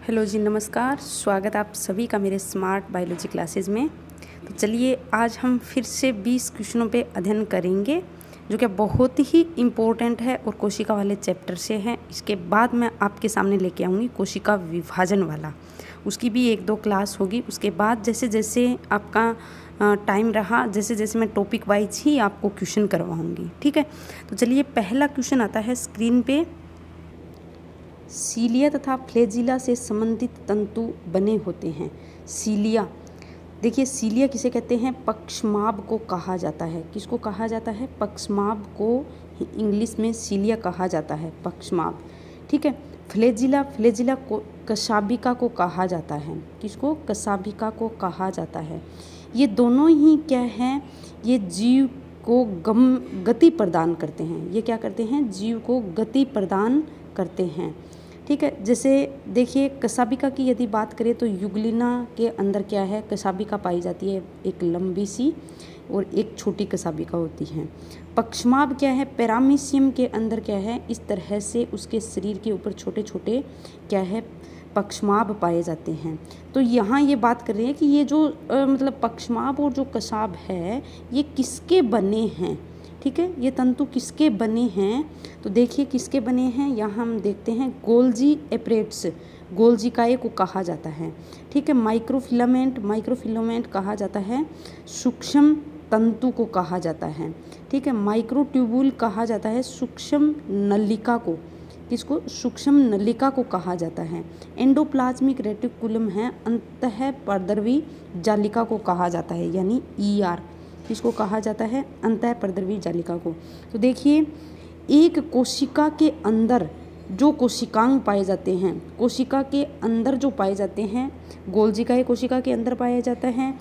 Hello जी, नमस्कार। स्वागत आप सभी का मेरे स्मार्ट बायोलॉजी क्लासेस में। तो चलिए आज हम फिर से 20 क्वेश्चनों पे अध्ययन करेंगे जो कि बहुत ही इम्पोर्टेंट है और कोशिका वाले चैप्टर से है। इसके बाद मैं आपके सामने लेके आऊँगी कोशिका विभाजन वाला, उसकी भी 1-2 क्लास होगी। उसके बाद जैसे जैसे आपका टाइम रहा, जैसे जैसे मैं टॉपिक वाइज ही आपको क्वेश्चन करवाऊँगी, ठीक है। तो चलिए पहला क्वेश्चन आता है स्क्रीन पे। सीलिया तथा फ्लैजिला से संबंधित तंतु बने होते हैं। सीलिया, देखिए सीलिया किसे कहते हैं? पक्षमाभ को कहा जाता है। किसको कहा जाता है? पक्षमाभ को इंग्लिश में सीलिया कहा जाता है, पक्षमाभ, ठीक है। फ्लैजिला, फ्लैजिला को कशाभिका को कहा जाता है। किसको? कशाभिका को कहा जाता है। ये दोनों ही क्या हैं? ये जीव को गति प्रदान करते हैं। ये क्या करते हैं? जीव को गति प्रदान करते हैं, ठीक है। जैसे देखिए कशाभिका की यदि बात करें तो युगलिना के अंदर क्या है? कशाभिका पाई जाती है, एक लंबी सी और एक छोटी कशाभिका होती है। पक्षमाभ क्या है? पैरामीशियम के अंदर क्या है? इस तरह से उसके शरीर के ऊपर छोटे छोटे क्या है? पक्षमाभ पाए जाते हैं। तो यहाँ ये बात कर रहे हैं कि ये जो मतलब पक्षमाभ और जो कशाभ है ये किसके बने हैं, ठीक है। ये तंतु किसके बने हैं? तो देखिए किसके बने हैं, यहाँ हम देखते हैं गोल्जी एपरेट्स, गोल्जी काय को कहा जाता है, ठीक है। माइक्रोफिलामेंट, माइक्रोफिलामेंट कहा जाता है। सूक्ष्म तंतु को कहा जाता है, ठीक है। माइक्रोट्यूबुल कहा जाता है सूक्ष्म नलिका को। किसको? सूक्ष्म नलिका को कहा जाता है। एंडोप्लाज्मिक रेटिकुलम है, अंतःपरद्रवी जालिका को कहा जाता है, यानी ER। किसको कहा जाता है? अंतःपरद्रवी जालिका को। तो देखिए एक कोशिका के अंदर जो कोशिकांग पाए जाते हैं, कोशिका के अंदर जो पाए जाते हैं, गोल्जी काय कोशिका के अंदर पाया जाता है।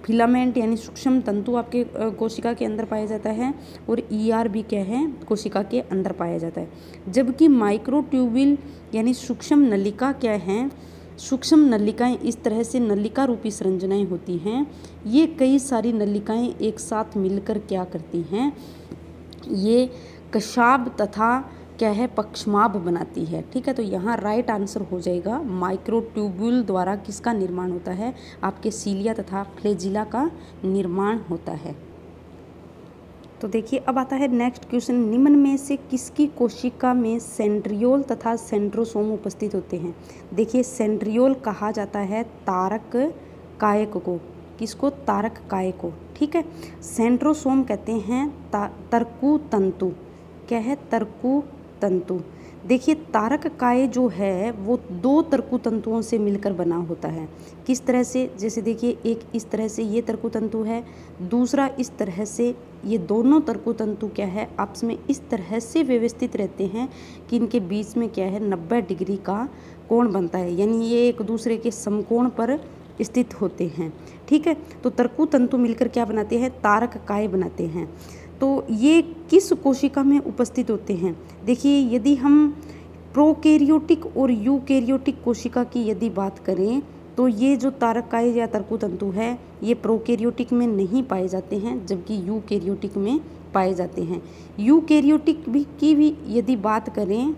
फिलामेंट यानी सूक्ष्म तंतु आपके कोशिका के अंदर पाया जाता है और ER भी क्या है? कोशिका के अंदर पाया जाता है। जबकि माइक्रोट्यूबिल यानी सूक्ष्म नलिका क्या है? सूक्ष्म नलिकाएं इस तरह से नलिका रूपी संरचनाएं होती हैं। ये कई सारी नलिकाएं एक साथ मिलकर क्या करती हैं? ये कशाभ तथा क्या है? पक्षमाभ बनाती है, ठीक है। तो यहाँ राइट आंसर हो जाएगा माइक्रोट्यूब्यूल द्वारा किसका निर्माण होता है? आपके सीलिया तथा फ्लैजिला का निर्माण होता है। तो देखिए अब आता है नेक्स्ट क्वेश्चन। निम्न में से किसकी कोशिका में सेंट्रियोल तथा सेंट्रोसोम उपस्थित होते हैं? देखिए सेंट्रियोल कहा जाता है तारक कायक को। किसको? तारक काय को, ठीक है। सेंट्रोसोम कहते हैं तर्कु तंतु। क्या है? तर्कु तंतु। देखिए तारक काय जो है वो 2 तर्कु तंतुओं से मिलकर बना होता है। किस तरह से? जैसे देखिए एक इस तरह से ये तर्कु तंतु है, दूसरा इस तरह से। ये दोनों तर्कु तंतु क्या है? आपस में इस तरह से व्यवस्थित रहते हैं कि इनके बीच में क्या है? 90 डिग्री का कोण बनता है, यानी ये एक दूसरे के समकोण पर स्थित होते हैं, ठीक है। तो तर्कु तंतु मिलकर क्या बनाते हैं? तारक काय बनाते हैं। तो ये किस कोशिका में उपस्थित होते हैं? देखिए यदि हम प्रोकैरियोटिक और यूकैरियोटिक कोशिका की यदि बात करें तो ये जो तारक काय या तर्कु तंतु है ये प्रोकैरियोटिक में नहीं पाए जाते हैं, जबकि यूकैरियोटिक में पाए जाते हैं। यूकैरियोटिक की भी यदि बात करें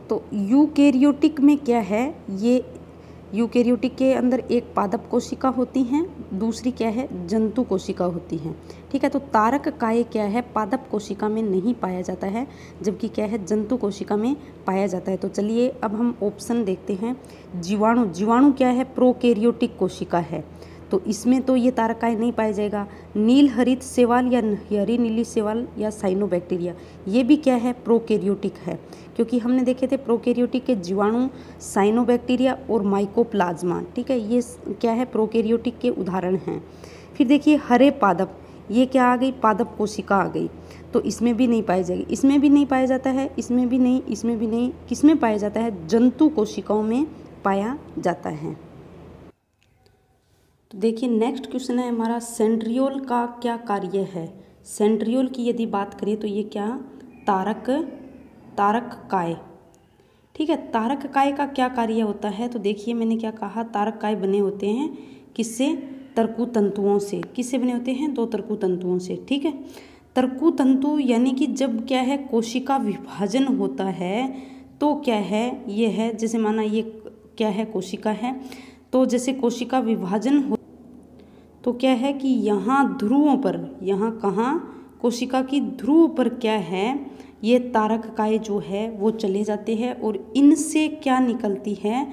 तो यूकैरियोटिक में क्या है? ये यूकैरियोटिक के अंदर एक पादप कोशिका होती हैं, दूसरी क्या है? जंतु कोशिका होती हैं, ठीक है। तो तारक काय क्या है? पादप कोशिका में नहीं पाया जाता है, जबकि क्या है? जंतु कोशिका में पाया जाता है। तो चलिए अब हम ऑप्शन देखते हैं। जीवाणु, जीवाणु क्या है? प्रोकैरियोटिक कोशिका है, तो इसमें तो ये तारक काय नहीं पाया जाएगा। नील हरित शैवाल या हरी नीली शैवाल या साइनोबैक्टीरिया, ये भी क्या है? प्रोकैरियोटिक है, क्योंकि हमने देखे थे प्रोकैरियोटिक के जीवाणु साइनोबैक्टीरिया और माइकोप्लाज्मा, ठीक है। ये क्या है? प्रोकैरियोटिक के उदाहरण हैं। फिर देखिए हरे पादप, ये क्या आ गई? पादप कोशिका आ गई, तो इसमें भी नहीं पाई जाएगी। इसमें भी नहीं पाया जाता है, इसमें भी नहीं, इसमें भी नहीं। किसमें पाया जाता है? जंतु कोशिकाओं में पाया जाता है। तो देखिए नेक्स्ट क्वेश्चन है हमारा, सेंट्रियोल का क्या कार्य है? सेंट्रियोल की यदि बात करें तो ये क्या? तारक काय, ठीक है। तारक काय का क्या कार्य होता है? तो देखिए मैंने क्या कहा, तारक काय बने होते हैं किससे? तर्कु तंतुओं से। किससे बने होते हैं? 2 तर्कु तंतुओं से, ठीक है। तर्कु तंतु यानी कि जब क्या है? कोशिका विभाजन होता है तो क्या है? ये है जैसे माना ये क्या है, कोशिका है। तो जैसे कोशिका विभाजन हो तो क्या है कि यहाँ ध्रुवों पर, यहाँ कहाँ, कोशिका की ध्रुव पर क्या है, ये तारककाय जो है वो चले जाते हैं और इनसे क्या निकलती है,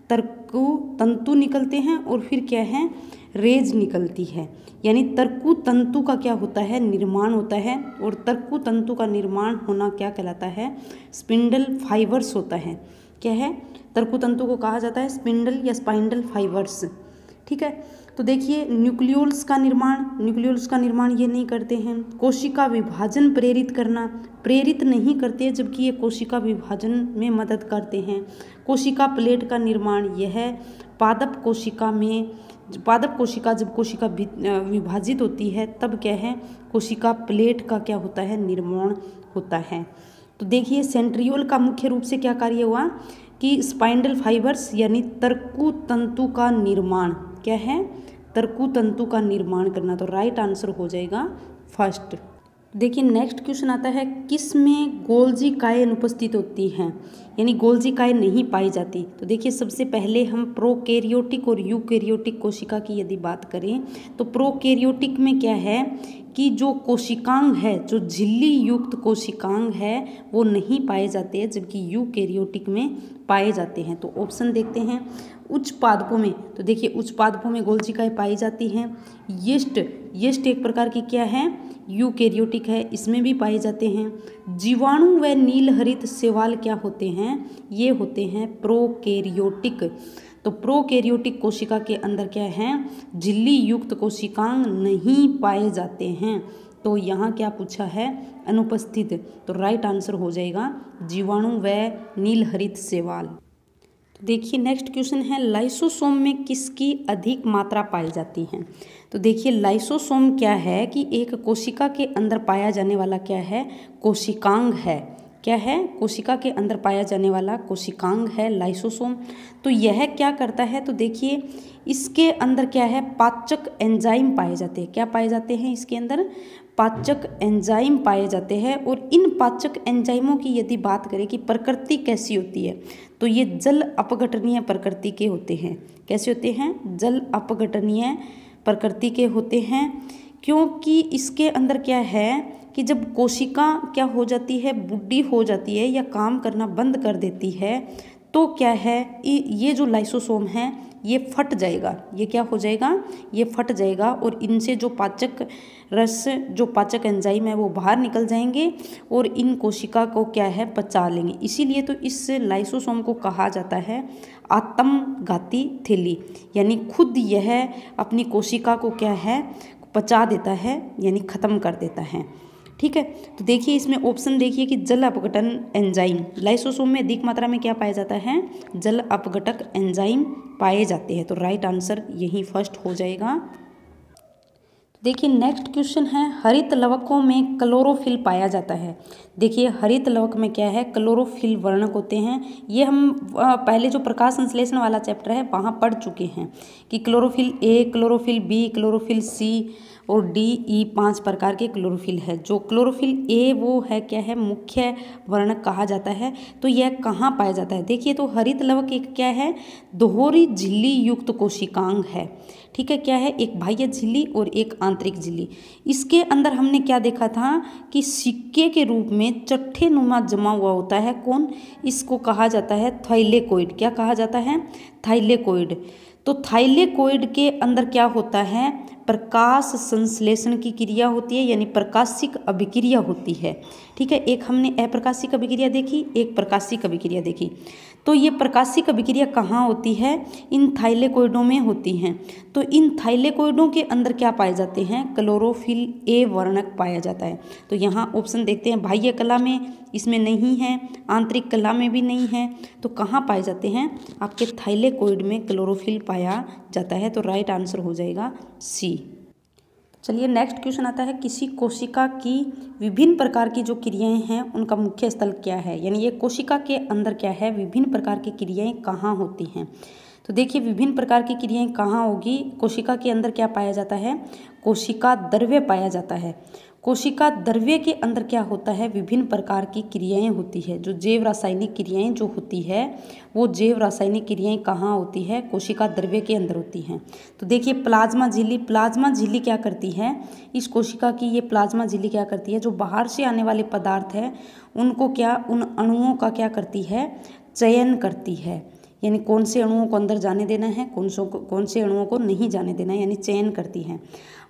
तर्कु तंतु निकलते हैं और फिर क्या है, रेज निकलती है। यानी तर्कु तंतु का क्या होता है, निर्माण होता है। और तर्कु तंतु का निर्माण होना क्या कहलाता है, स्पिंडल फाइबर्स होता है। क्या है, तर्कु तंतु को कहा जाता है स्पिंडल या स्पाइंडल फाइबर्स। ठीक है। तो देखिए न्यूक्लियोल्स का निर्माण ये नहीं करते हैं। कोशिका विभाजन प्रेरित करना, प्रेरित नहीं करते जबकि ये कोशिका विभाजन में मदद करते हैं। कोशिका प्लेट का निर्माण यह है पादप कोशिका में, पादप कोशिका जब कोशिका विभाजित होती है तब क्या है, कोशिका प्लेट का क्या होता है, निर्माण होता है। तो देखिए सेंट्रियोल का मुख्य रूप से क्या कार्य हुआ कि स्पाइंडल फाइबर्स यानी तर्कु तंतु का निर्माण, क्या है, तर्कु तंतु का निर्माण करना। तो राइट आंसर हो जाएगा फर्स्ट। देखिए नेक्स्ट क्वेश्चन आता है, किस में गोल्जी काय अनुपस्थित होती हैं, यानी गोल्जी काय नहीं पाई जाती। तो देखिए सबसे पहले हम प्रोकैरियोटिक और यूकैरियोटिक कोशिका की यदि बात करें तो प्रोकैरियोटिक में क्या है कि जो कोशिकांग है, जो झिल्ली युक्त कोशिकांग है वो नहीं पाए जाते हैं जबकि यूकैरियोटिक में पाए जाते हैं। तो ऑप्शन देखते हैं, उच्च पादपों में, तो देखिए उच्च पादपों में गोल्जी काय पाई जाती हैं। यीस्ट एक प्रकार की क्या है, यूकैरियोटिक है, इसमें भी पाए जाते हैं। जीवाणु व नीलहरित शैवाल क्या होते हैं, ये होते हैं प्रोकैरियोटिक। तो प्रोकैरियोटिक कोशिका के अंदर क्या है, झिल्ली युक्त कोशिकांग नहीं पाए जाते हैं। तो यहाँ क्या पूछा है, अनुपस्थित। तो राइट आंसर हो जाएगा जीवाणु व नीलहरित शैवाल। देखिए नेक्स्ट क्वेश्चन है, लाइसोसोम में किसकी अधिक मात्रा पाई जाती है। तो देखिए लाइसोसोम क्या है कि एक कोशिका के अंदर पाया जाने वाला क्या है, कोशिकांग है। क्या है, कोशिका के अंदर पाया जाने वाला कोशिकांग है लाइसोसोम। तो यह क्या करता है, तो देखिए इसके अंदर क्या है, पाचक एंजाइम पाए जाते हैं। क्या पाए जाते हैं इसके अंदर, पाचक एंजाइम पाए जाते हैं। और इन पाचक एंजाइमों की यदि बात करें कि प्रकृति कैसी होती है, तो ये जल अपघटनीय प्रकृति के होते हैं। कैसे होते हैं, जल अपघटनीय प्रकृति के होते हैं। क्योंकि इसके अंदर क्या है कि जब कोशिका क्या हो जाती है, बुढ़ी हो जाती है या काम करना बंद कर देती है, तो क्या है, ये जो लाइसोसोम है ये फट जाएगा। ये क्या हो जाएगा, ये फट जाएगा और इनसे जो पाचक रस, जो पाचक एंजाइम है वो बाहर निकल जाएंगे और इन कोशिका को क्या है, पचा लेंगे। इसीलिए तो इस लाइसोसोम को कहा जाता है आत्मघाती थैली, यानी खुद यह अपनी कोशिका को क्या है, पचा देता है, यानी ख़त्म कर देता है। ठीक है। तो देखिए इसमें ऑप्शन देखिए कि जल अपघटन एंजाइम, लाइसोसोम में अधिक मात्रा में क्या पाया जाता है, जल अपघटक एंजाइम पाए जाते हैं। तो राइट आंसर यही फर्स्ट हो जाएगा। देखिए नेक्स्ट क्वेश्चन है, हरित लवकों में क्लोरोफिल पाया जाता है। देखिए हरित लवक में क्या है, क्लोरोफिल वर्णक होते हैं। ये हम पहले जो प्रकाश संश्लेषण वाला चैप्टर है वहाँ पढ़ चुके हैं कि chlorophyll A, chlorophyll B, chlorophyll C और डी, ई 5 प्रकार के क्लोरोफिल है। जो क्लोरोफिल ए वो है क्या है, मुख्य वर्णक कहा जाता है। तो यह कहाँ पाया जाता है, देखिए तो हरित लवक एक क्या है, दोहरी झिल्ली युक्त कोशिकांग है। ठीक है, क्या है, एक बाह्य झिल्ली और एक आंतरिक झिल्ली। इसके अंदर हमने क्या देखा था कि सिक्के के रूप में चट्टे नुमा जमा हुआ होता है। कौन, इसको कहा जाता है थाइलेकोइड। क्या कहा जाता है, थाइलेकोइड। तो थाइलेकोइड के अंदर क्या होता है, प्रकाश संश्लेषण की क्रिया होती है, यानी प्रकाशिक अभिक्रिया होती है। ठीक है, एक हमने अप्रकाशिक अभिक्रिया देखी, एक प्रकाशिक अभिक्रिया देखी। तो ये प्रकाशिक अभिक्रिया कहाँ होती है, इन थाइलेकोइडों में होती हैं। तो इन थाइलेकोइडों के अंदर क्या पाए जाते हैं, क्लोरोफिल ए वर्णक पाया जाता है। तो यहाँ ऑप्शन देखते हैं, बाह्य कला में इसमें नहीं है, आंतरिक कला में भी नहीं है, तो कहाँ पाए जाते हैं, आपके थाइलेकोइड में क्लोरोफिल पाया जाता है। तो राइट आंसर हो जाएगा सी। चलिए नेक्स्ट क्वेश्चन आता है, किसी कोशिका की विभिन्न प्रकार की जो क्रियाएं हैं उनका मुख्य स्थल क्या है, यानी ये कोशिका के अंदर क्या है, विभिन्न प्रकार की क्रियाएं कहाँ होती हैं। तो देखिए विभिन्न प्रकार की क्रियाएं कहाँ होगी, कोशिका के अंदर क्या पाया जाता है, कोशिका द्रव्य पाया जाता है। कोशिका द्रव्य के अंदर क्या होता है, विभिन्न प्रकार की क्रियाएं होती है। जो जैव रासायनिक क्रियाएं जो होती है वो जैव रासायनिक क्रियाएं कहाँ होती है, कोशिका द्रव्य के अंदर होती हैं। तो देखिए प्लाज्मा झिल्ली क्या करती है, इस कोशिका की ये प्लाज्मा झिल्ली क्या करती है, जो बाहर से आने वाले पदार्थ है उनको उन अणुओं का क्या करती है, चयन करती है। यानी कौन से अणुओं को अंदर जाने देना है, कौन से अणुओं को नहीं जाने देना है, यानी चयन करती है।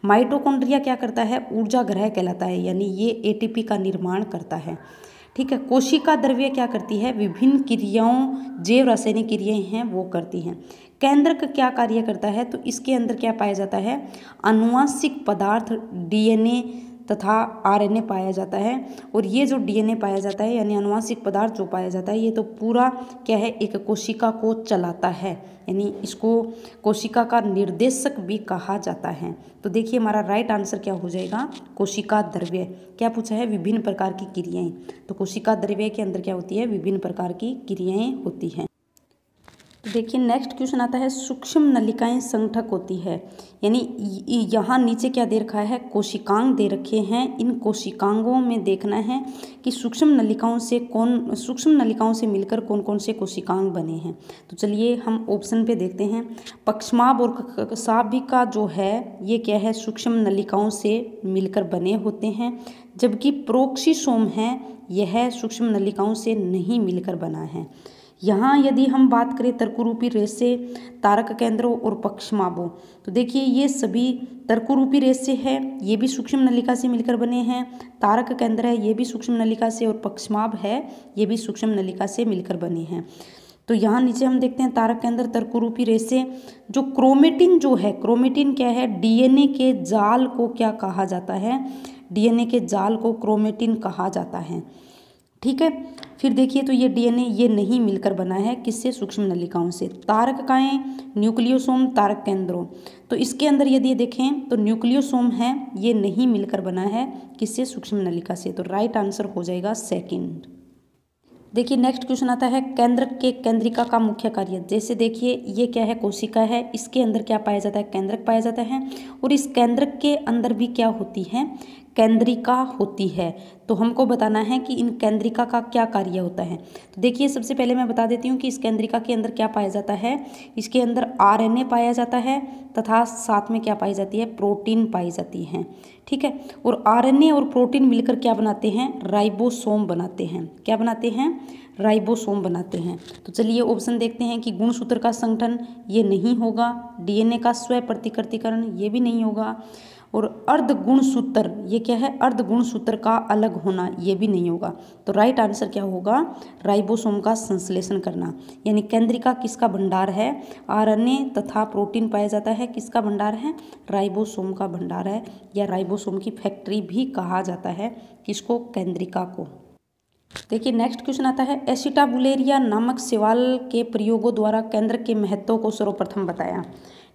माइटोकॉन्ड्रिया क्या करता है, ऊर्जा ग्रह कहलाता है, यानी ये एटीपी का निर्माण करता है। ठीक है। कोशिका द्रव्य क्या करती है, विभिन्न क्रियाओं जैव रासायनिक क्रियाएं हैं वो करती हैं। केंद्रक क्या कार्य करता है, तो इसके अंदर क्या पाया जाता है, आनुवांशिक पदार्थ डीएनए तथा आरएनए पाया जाता है। और ये जो डीएनए पाया जाता है यानी आनुवांशिक पदार्थ जो पाया जाता है, ये तो पूरा क्या है, एक कोशिका को चलाता है, यानी इसको कोशिका का निर्देशक भी कहा जाता है। तो देखिए हमारा राइट आंसर क्या हो जाएगा, कोशिका द्रव्य। क्या पूछा है, विभिन्न प्रकार की क्रियाएं। तो कोशिका द्रव्य के अंदर क्या होती है, विभिन्न प्रकार की क्रियाएं होती हैं। देखिए नेक्स्ट क्वेश्चन आता है, सूक्ष्म नलिकाएं संगठक होती है। यानी यहाँ नीचे क्या दे रखा है, कोशिकांग दे रखे हैं। इन कोशिकांगों में देखना है कि सूक्ष्म नलिकाओं से मिलकर कौन कौन से कोशिकांग बने हैं। तो चलिए हम ऑप्शन पे देखते हैं। पक्षमाभ और साभिका जो है ये क्या है, सूक्ष्म नलिकाओं से मिलकर बने होते हैं। जबकि प्रोक्सीसोम है यह सूक्ष्म नलिकाओं से नहीं मिलकर बना है। यहाँ यदि हम बात करें तर्करूपी रेशे, तारक केंद्रों और पक्षमाभों, तो देखिए ये सभी तर्करूपी रेशे है, ये भी सूक्ष्म नलिका से मिलकर बने हैं। तारक केंद्र है, ये भी सूक्ष्म नलिका से, और पक्षमाभ है, ये भी सूक्ष्म नलिका से मिलकर बने हैं। तो यहाँ नीचे हम देखते हैं तारक केंद्र, तर्करूपी रेशे। जो क्रोमेटिन जो है, क्रोमेटिन क्या है, डीएनए के जाल को क्या कहा जाता है, डीएनए के जाल को क्रोमेटिन कहा जाता है। ठीक है। फिर देखिए तो ये डीएनए ये नहीं मिलकर बना है, किससे, सूक्ष्म नलिकाओं से। तारककाएं, न्यूक्लियोसोम, तारक केंद्रों, तो इसके अंदर यदि देखें तो न्यूक्लियोसोम है, ये नहीं मिलकर बना है, किससे, सूक्ष्म नलिका से। तो राइट आंसर हो जाएगा सेकंड। देखिए नेक्स्ट क्वेश्चन आता है, केंद्रक के केंद्रिका का मुख्य कार्य। जैसे देखिए ये क्या है, कोशिका है, इसके अंदर क्या पाया जाता है, केंद्रक पाया जाता है। और इस केंद्रक के अंदर भी क्या होती है, केंद्रिका होती है। तो हमको बताना है कि इन केंद्रिका का क्या कार्य होता है। तो देखिए सबसे पहले मैं बता देती हूँ कि इस केंद्रिका के अंदर क्या पाया जाता है। इसके अंदर आरएनए पाया जाता है तथा साथ में क्या पाई जाती है, प्रोटीन पाई जाती है। ठीक है। और आरएनए और प्रोटीन मिलकर क्या बनाते हैं, राइबोसोम बनाते हैं। क्या बनाते हैं, राइबोसोम बनाते हैं। तो चलिए ऑप्शन देखते हैं कि गुणसूत्र का संगठन ये नहीं होगा, डीएनए का स्व प्रतिकृतिकरण ये भी नहीं होगा, और अर्ध गुणसूत्र ये क्या है, अर्ध गुणसूत्र का अलग होना ये भी नहीं होगा। तो राइट आंसर क्या होगा, राइबोसोम का संश्लेषण करना। यानी केंद्रिका किसका भंडार है, आरएनए तथा प्रोटीन पाया जाता है, किसका भंडार है, राइबोसोम का भंडार है, या राइबोसोम की फैक्ट्री भी कहा जाता है, किसको, केंद्रिका को। देखिए नेक्स्ट क्वेश्चन आता है, एसिटाबुलेरिया नामक शैवाल के प्रयोगों द्वारा केंद्रक के महत्व को सर्वप्रथम बताया।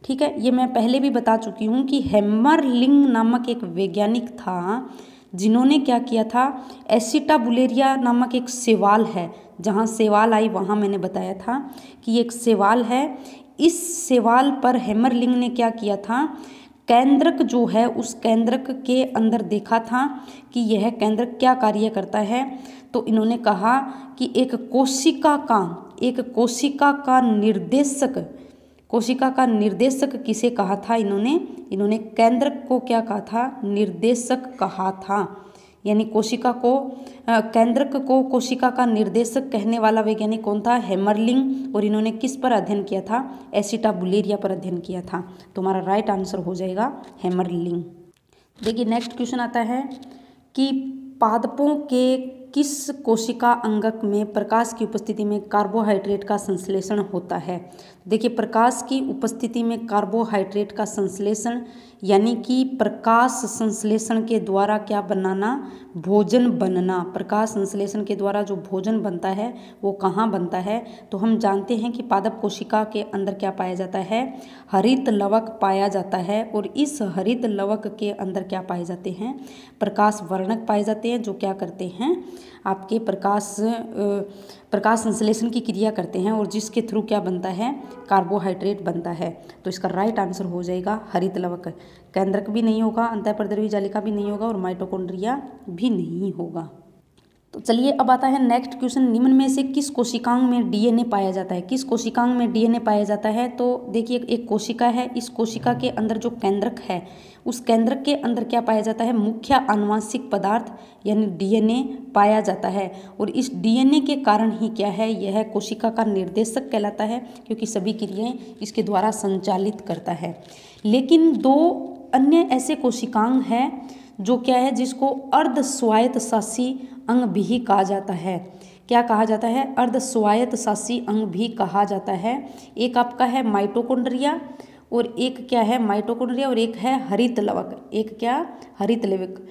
ठीक है। ये मैं पहले भी बता चुकी हूँ कि हेमरलिंग नामक एक वैज्ञानिक था जिन्होंने क्या किया था, एसिटाबुलेरिया नामक एक शैवाल है, जहाँ शैवाल आई वहाँ मैंने बताया था कि एक शैवाल है। इस शैवाल पर हेमरलिंग ने क्या किया था, केंद्रक जो है उस केंद्रक के अंदर देखा था कि यह केंद्रक क्या कार्य करता है। तो इन्होंने कहा कि एक कोशिका का निर्देशक किसे कहा था, इन्होंने केंद्रक को क्या कहा था, निर्देशक कहा था। यानी केंद्रक को कोशिका का निर्देशक कहने वाला वैज्ञानिक कौन था, हेमरलिंग। और इन्होंने किस पर अध्ययन किया था, एसिटाबुलेरिया पर अध्ययन किया था। तो हमारा राइट आंसर हो जाएगा हेमरलिंग। देखिए नेक्स्ट क्वेश्चन आता है कि पादपों के किस कोशिका अंगक में प्रकाश की उपस्थिति में कार्बोहाइड्रेट का संश्लेषण होता है। देखिए प्रकाश की उपस्थिति में कार्बोहाइड्रेट का संश्लेषण, यानी कि प्रकाश संश्लेषण के द्वारा क्या बनाना, भोजन बनना। प्रकाश संश्लेषण के द्वारा जो भोजन बनता है वो कहाँ बनता है, तो हम जानते हैं कि पादप कोशिका के अंदर क्या पाया जाता है, हरित लवक पाया जाता है। और इस हरित लवक के अंदर क्या पाए जाते हैं, प्रकाश वर्णक पाए जाते हैं, जो क्या करते हैं, आपके प्रकाश संश्लेषण की क्रिया करते हैं और जिसके थ्रू क्या बनता है, कार्बोहाइड्रेट बनता है। तो इसका राइट आंसर हो जाएगा हरित लवक। केंद्रक भी नहीं होगा, अंतःप्रद्रवी जालिका भी नहीं होगा और माइटोकॉन्ड्रिया भी नहीं होगा। तो चलिए अब आता है नेक्स्ट क्वेश्चन, निम्न में से किस कोशिकांग में डीएनए पाया जाता है? किस कोशिकांग में डीएनए पाया जाता है? तो देखिए एक कोशिका है, इस कोशिका के अंदर जो केंद्रक है, उस केंद्रक के अंदर क्या पाया जाता है? मुख्य आनुवांशिक पदार्थ यानी डीएनए पाया जाता है। और इस डीएनए के कारण ही क्या है, यह कोशिका का निर्देशक कहलाता है, क्योंकि सभी क्रियाएं इसके द्वारा संचालित करता है। लेकिन दो अन्य ऐसे कोशिकांग हैं जो क्या है, जिसको अर्ध स्वायत्त शासी अंग भी कहा जाता है। क्या कहा जाता है? अर्ध स्वायत्त शासी अंग भी कहा जाता है। एक आपका है माइटोकॉन्ड्रिया और एक क्या है, माइटोकॉन्ड्रिया और एक है हरित लवक। एक क्या, हरित लवक।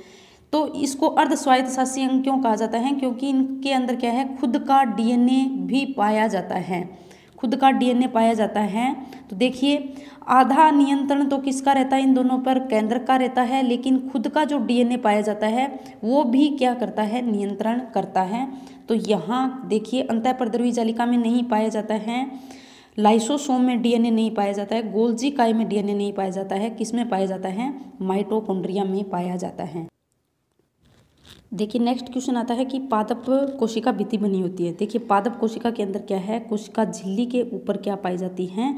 तो इसको अर्ध स्वायत्त शासी अंग क्यों कहा जाता है? क्योंकि इनके अंदर क्या है, खुद का डीएनए भी पाया जाता है, खुद का डीएनए पाया जाता है। तो देखिए आधा नियंत्रण तो किसका रहता है इन दोनों पर, केंद्रक का रहता है, लेकिन खुद का जो डीएनए पाया जाता है वो भी क्या करता है, नियंत्रण करता है। तो यहाँ देखिए अंतःप्रद्रवी जालिका में नहीं पाया जाता है, लाइसोसोम में डीएनए नहीं पाया जाता है, गोल्जी काय में डीएनए नहीं पाया जाता है, किस में पाया जाता है, माइटोकॉन्ड्रिया में पाया जाता है। देखिए नेक्स्ट क्वेश्चन आता है कि पादप कोशिका भित्ति बनी होती है। देखिए पादप कोशिका के अंदर क्या है, कोशिका झिल्ली के ऊपर क्या पाई जाती है,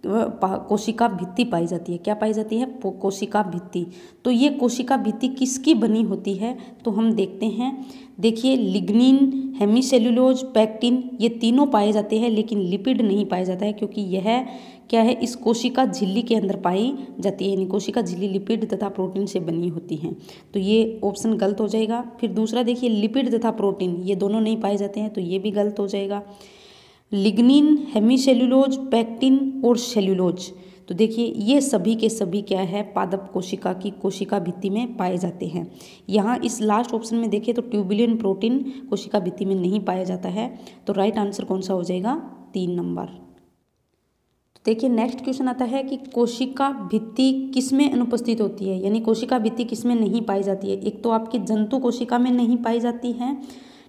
कोशिका भित्ति पाई जाती है। क्या पाई जाती है, कोशिका भित्ति। तो ये कोशिका भित्ति किसकी बनी होती है, तो हम देखते हैं। देखिए लिग्निन, हेमीसेल्यूलोज, पैक्टिन ये तीनों पाए जाते हैं, लेकिन लिपिड नहीं पाया जाता है, क्योंकि यह क्या है, इस कोशिका झिल्ली के अंदर पाई जाती है। यानी कोशिका झिल्ली लिपिड तथा प्रोटीन से बनी होती हैं। तो ये ऑप्शन गलत हो जाएगा। फिर दूसरा देखिए लिपिड तथा प्रोटीन ये दोनों नहीं पाए जाते हैं, तो ये भी गलत हो जाएगा। लिग्निन, हेमीसेल्यूलोज, पैक्टिन और सेल्यूलोज, तो देखिए ये सभी के सभी क्या है, पादप कोशिका की कोशिका भित्ति में पाए जाते हैं। यहाँ इस लास्ट ऑप्शन में देखिए तो ट्यूबुलिन प्रोटीन कोशिका भित्ति में नहीं पाया जाता है। तो राइट आंसर कौन सा हो जाएगा, 3 नंबर। देखिए नेक्स्ट क्वेश्चन आता है कि कोशिका भित्ति किसमें अनुपस्थित होती है, यानी कोशिका भित्ति किसमें नहीं पाई जाती है। एक तो आपकी जंतु कोशिका में नहीं पाई जाती है,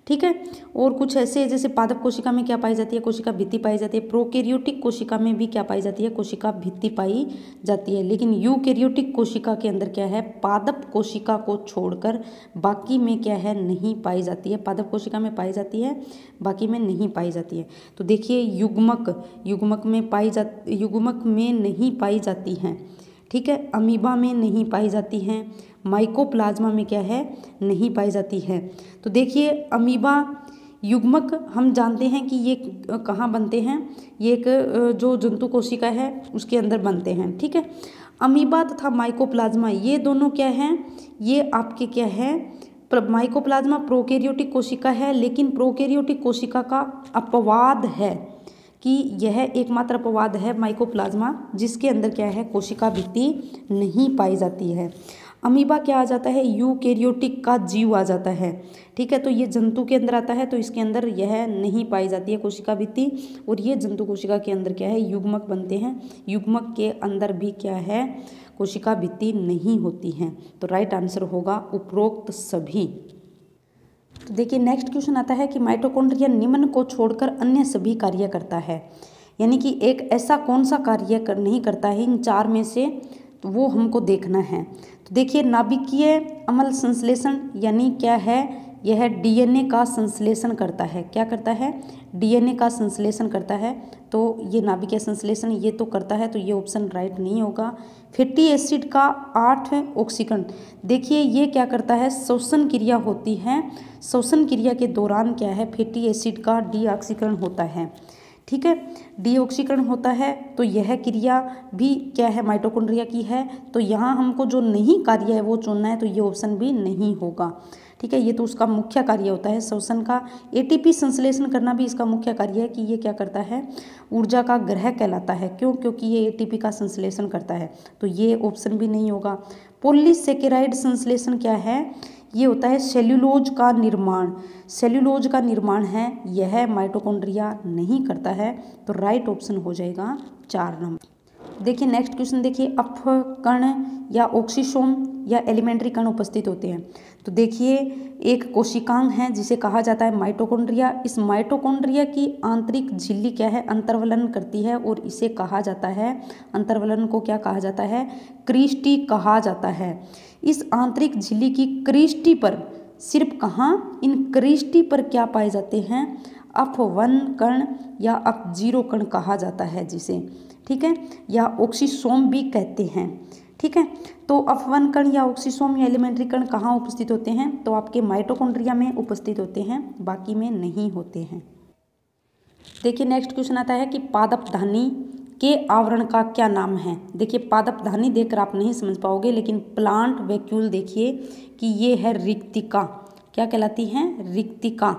ठीक है, और कुछ ऐसे जैसे पादप कोशिका में क्या पाई जाती है, कोशिका भित्ति पाई जाती है। प्रोकैरियोटिक कोशिका में भी क्या पाई जाती है, कोशिका भित्ति पाई जाती है। लेकिन यूकैरियोटिक कोशिका के अंदर क्या है, पादप कोशिका को छोड़कर बाकी में क्या है, नहीं पाई जाती है। पादप कोशिका में पाई जाती है, बाकी में नहीं पाई जाती है। तो देखिए युग्मक में नहीं पाई जाती हैं, ठीक है, अमीबा में नहीं पाई जाती हैं, माइकोप्लाज्मा में क्या है, नहीं पाई जाती है। तो देखिए अमीबा युग्मक हम जानते हैं कि ये कहाँ बनते हैं, ये एक जो जंतु कोशिका है उसके अंदर बनते हैं, ठीक है। अमीबा तथा माइकोप्लाज्मा ये दोनों क्या हैं, ये आपके क्या है, माइकोप्लाज्मा प्रोकैरियोटिक कोशिका है, लेकिन प्रोकैरियोटिक कोशिका का अपवाद है कि यह एकमात्र अपवाद है माइकोप्लाज्मा, जिसके अंदर क्या है, कोशिका भित्ति नहीं पाई जाती है। अमीबा क्या आ जाता है, यूकैरियोटिक का जीव आ जाता है, ठीक है। तो ये जंतु के अंदर आता है, तो इसके अंदर यह नहीं पाई जाती है कोशिका भित्ति, और ये जंतु कोशिका के अंदर क्या है, युग्मक बनते हैं। युग्मक के अंदर भी क्या है, कोशिका भित्ति नहीं होती हैं। तो राइट आंसर होगा उपरोक्त सभी। तो देखिए नेक्स्ट क्वेश्चन आता है कि माइटोकॉन्ड्रिया निम्न को छोड़कर अन्य सभी कार्य करता है, यानी कि एक ऐसा कौन सा कार्य नहीं करता है इन 4 में से, तो वो हमको देखना है। तो देखिए नाभिकीय अम्ल संश्लेषण यानी क्या है, यह डीएनए का संश्लेषण करता है। क्या करता है, डीएनए का संश्लेषण करता है। तो ये नाभिकीय संश्लेषण ये तो करता है, तो ये ऑप्शन राइट नहीं होगा। फैटी एसिड का 8 ऑक्सीकरण, देखिए ये क्या करता है, श्वसन क्रिया होती है। श्वसन क्रिया के दौरान क्या है, फैटी एसिड का डीऑक्सीकरण होता है, ठीक है, डीऑक्सीकरण होता है। तो यह क्रिया भी क्या है, माइटोकॉन्ड्रिया की है। तो यहाँ हमको जो नहीं कार्य है वो चुनना है, तो ये ऑप्शन भी नहीं होगा, ठीक है। ये तो उसका मुख्य कार्य होता है श्वसन का। एटीपी संश्लेषण करना भी इसका मुख्य कार्य है कि ये क्या करता है, ऊर्जा का ग्रह कहलाता है। क्यों, क्योंकि ये एटीपी का संश्लेषण करता है। तो ये ऑप्शन भी नहीं होगा। पॉलीसेकेराइड संश्लेषण क्या है, ये होता है सेल्यूलोज का निर्माण। सेल्यूलोज का निर्माण है, यह माइटोकॉन्ड्रिया नहीं करता है। तो राइट ऑप्शन हो जाएगा 4 नंबर। देखिए नेक्स्ट क्वेश्चन देखिए, अफ कण या ऑक्सीसोम या एलिमेंट्री कण उपस्थित होते हैं। तो देखिए एक कोशिकांग है जिसे कहा जाता है माइटोकॉन्ड्रिया। इस माइटोकॉन्ड्रिया की आंतरिक झिल्ली क्या है, अंतर्वलन करती है और इसे कहा जाता है, अंतर्वलन को क्या कहा जाता है, क्रिस्टी कहा जाता है। इस आंतरिक झिल्ली की क्रिस्टी पर सिर्फ कहाँ, इन क्रिस्टी पर क्या पाए जाते हैं, F1 कण या F0 कण कहा जाता है जिसे, ठीक है, या ऑक्सीसोम भी कहते हैं, ठीक है। तो F1 कण या ऑक्सीसोम या एलिमेंट्री कण कहाँ उपस्थित होते हैं, तो आपके माइटोकॉन्ड्रिया में उपस्थित होते हैं, बाकी में नहीं होते हैं। देखिए नेक्स्ट क्वेश्चन आता है कि पादपधानी के आवरण का क्या नाम है। देखिए पादपधानी देखकर आप नहीं समझ पाओगे, लेकिन प्लांट वैक्यूल देखिए कि ये है रिक्तिका। क्या कहलाती हैं, रिक्तिका।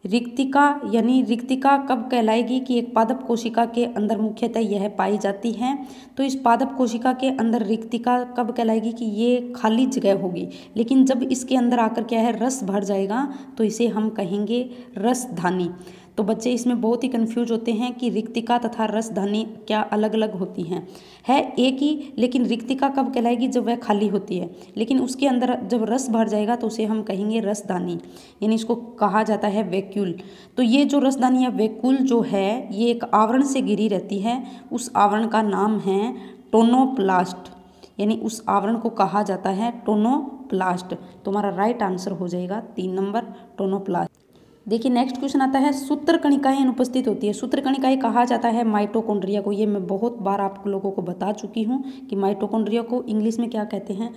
रिक्तिका यानी रिक्तिका कब कहलाएगी कि एक पादप कोशिका के अंदर मुख्यतः यह पाई जाती है। तो इस पादप कोशिका के अंदर रिक्तिका कब कहलाएगी कि ये खाली जगह होगी, लेकिन जब इसके अंदर आकर क्या है, रस भर जाएगा तो इसे हम कहेंगे रसधानी। तो बच्चे इसमें बहुत ही कंफ्यूज होते हैं कि रिक्तिका तथा रसधानी क्या अलग अलग होती हैं, है एक ही, लेकिन रिक्तिका कब कहलाएगी, जब वह खाली होती है, लेकिन उसके अंदर जब रस भर जाएगा तो उसे हम कहेंगे रसधानी, यानी इसको कहा जाता है वैक्यूल। तो ये जो रसधानी या वैक्यूल जो है ये एक आवरण से घिरी रहती है, उस आवरण का नाम है टोनोप्लास्ट, यानी उस आवरण को कहा जाता है टोनोप्लास्ट। तो हमारा राइट आंसर हो जाएगा 3 नंबर टोनोप्लास्ट। देखिए नेक्स्ट क्वेश्चन आता है, सूत्रकणिकाएं अनुपस्थित होती है। सूत्रकणिकाएं कहा जाता है माइटोकॉन्ड्रिया को। ये मैं बहुत बार आप लोगों को बता चुकी हूँ कि माइटोकॉन्ड्रिया को इंग्लिश में क्या कहते हैं,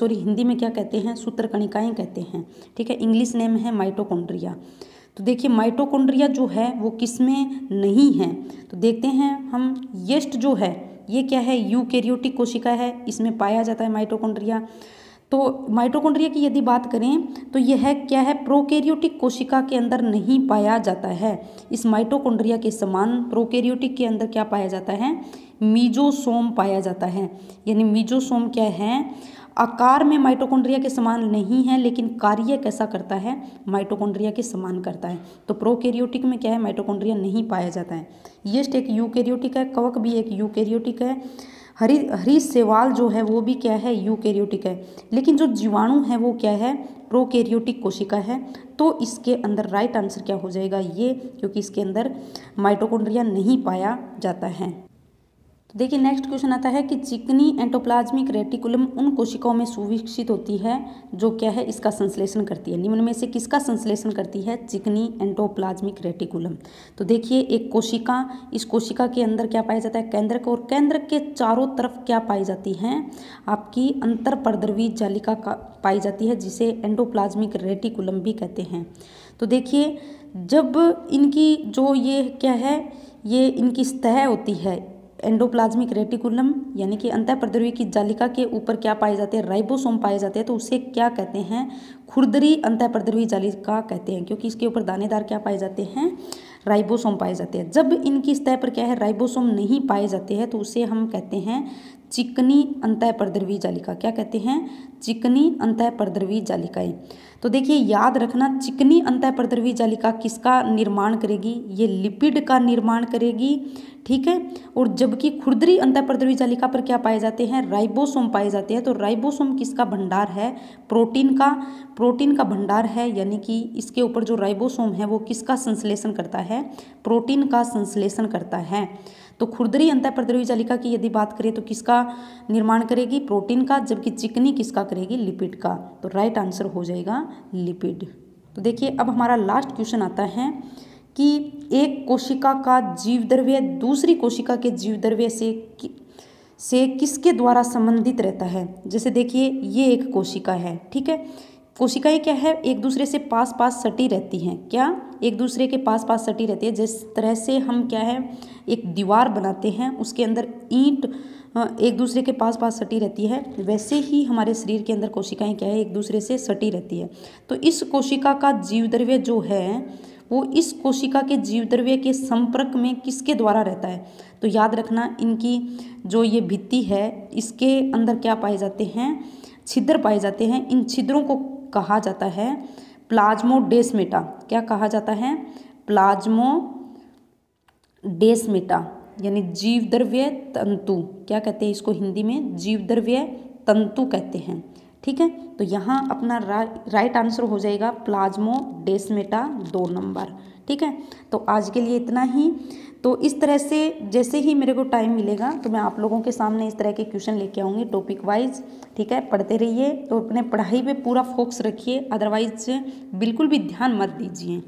हिंदी में क्या कहते हैं, सूत्रकणिकाएं कहते हैं, ठीक है। इंग्लिश नेम है माइटोकॉन्ड्रिया। तो देखिए माइटोकॉन्ड्रिया जो है वो किस में नहीं है, तो देखते हैं हम। यीस्ट जो है ये क्या है, यूकैरियोटिक कोशिका है, इसमें पाया जाता है माइटोकॉन्ड्रिया। तो माइटोकॉन्ड्रिया की यदि बात करें तो यह क्या है, प्रोकैरियोटिक कोशिका के अंदर नहीं पाया जाता है। इस माइटोकॉन्ड्रिया के समान प्रोकैरियोटिक के अंदर क्या पाया जाता है, मीजोसोम पाया जाता है। यानी मीजोसोम क्या है, आकार में माइटोकॉन्ड्रिया के समान नहीं है, लेकिन कार्य कैसा करता है, माइटोकॉन्ड्रिया के समान करता है। तो प्रोकैरियोटिक में क्या है, माइटोकॉन्ड्रिया नहीं पाया जाता है। यीस्ट एक यूकैरियोटिक है, कवक भी एक यूकैरियोटिक है, हरी शैवाल जो है वो भी क्या है, यूकैरियोटिक है, लेकिन जो जीवाणु है वो क्या है, प्रोकैरियोटिक कोशिका है। तो इसके अंदर राइट आंसर क्या हो जाएगा, ये, क्योंकि इसके अंदर माइटोकॉन्ड्रिया नहीं पाया जाता है। तो देखिए नेक्स्ट क्वेश्चन आता है कि चिकनी एंडोप्लाज्मिक रेटिकुलम उन कोशिकाओं में सुविकसित होती है जो क्या है, इसका संश्लेषण करती है। निम्न में से किसका संश्लेषण करती है, चिकनी एंडोप्लाज्मिक रेटिकुलम। तो देखिए एक कोशिका, इस कोशिका के अंदर क्या पाया जाता है, केंद्रक, और केंद्रक के चारों तरफ क्या पाई जाती हैं, आपकी अंतरपर्द्रवी जालिका का पाई जाती है, जिसे एंडोप्लाज्मिक रेटिकुलम भी कहते हैं। तो देखिए जब इनकी जो ये क्या है, ये इनकी सतह होती है एंडोप्लाज्मिक रेटिकुलम यानी कि अंतःपर्द्रवी की जालिका के ऊपर क्या पाए जाते हैं, राइबोसोम पाए जाते हैं। तो उसे क्या कहते हैं, खुरदरी अंतःपर्द्रवी जालिका कहते हैं, क्योंकि इसके ऊपर दानेदार क्या पाए जाते हैं, राइबोसोम पाए जाते हैं। जब इनकी सतह पर क्या है, राइबोसोम नहीं पाए जाते हैं, तो उसे हम कहते हैं चिकनी अंतःपर्द्रवी जालिका। क्या कहते हैं, चिकनी अंतःपर्द्रवी जालिकाएं। तो देखिए याद रखना, चिकनी अंतःपर्द्रवी जालिका किसका निर्माण करेगी, ये लिपिड का निर्माण करेगी, ठीक है। और जबकि खुरदरी अंतःपर्द्रवी जालिका पर क्या पाए जाते हैं, राइबोसोम पाए जाते हैं। तो राइबोसोम किसका भंडार है, प्रोटीन का भंडार है, यानी कि इसके ऊपर जो राइबोसोम है वो किसका संश्लेषण करता है, प्रोटीन का संश्लेषण करता है। तो खुरदरी अंतःपर्द्रवी जालिका की यदि बात करें तो किसका निर्माण करेगी, प्रोटीन का, जबकि चिकनी किसका करेगी, लिपिड का। तो राइट आंसर हो जाएगा लिपिड। तो देखिए अब हमारा लास्ट क्वेश्चन आता है कि एक कोशिका का जीवद्रव्य दूसरी कोशिका के जीवद्रव्य से किसके द्वारा संबंधित रहता है। जैसे देखिए ये एक कोशिका है, ठीक है। कोशिकाएं क्या है, एक दूसरे से पास पास सटी रहती हैं, क्या एक दूसरे के पास पास सटी रहती है। जिस तरह से हम क्या है एक दीवार बनाते हैं, उसके अंदर ईंट एक दूसरे के पास पास सटी रहती है, वैसे ही हमारे शरीर के अंदर कोशिकाएं क्या है एक दूसरे से सटी रहती है। तो इस कोशिका का जीवद्रव्य जो है वो इस कोशिका के जीवद्रव्य के संपर्क में किसके द्वारा रहता है। तो याद रखना, इनकी जो ये भित्ति है इसके अंदर क्या पाए जाते हैं, छिद्र पाए जाते हैं। इन छिद्रों को कहा जाता है प्लाज्मोडेस्मेटा। क्या कहा जाता है, प्लाज्मोडेस्मेटा। यानी जीवद्रव्य तंतु, क्या कहते हैं इसको हिंदी में? जीवद्रव्य तंतु कहते हैं। ठीक है, तो यहाँ अपना राइट आंसर हो जाएगा प्लाज्मोडेस्माटा 2 नंबर। ठीक है, तो आज के लिए इतना ही। तो इस तरह से जैसे ही मेरे को टाइम मिलेगा तो मैं आप लोगों के सामने इस तरह के क्वेश्चन लेके आऊँगी टॉपिक वाइज। ठीक है, पढ़ते रहिए, तो अपने पढ़ाई पे पूरा फोकस रखिए, अदरवाइज बिल्कुल भी ध्यान मत दीजिए।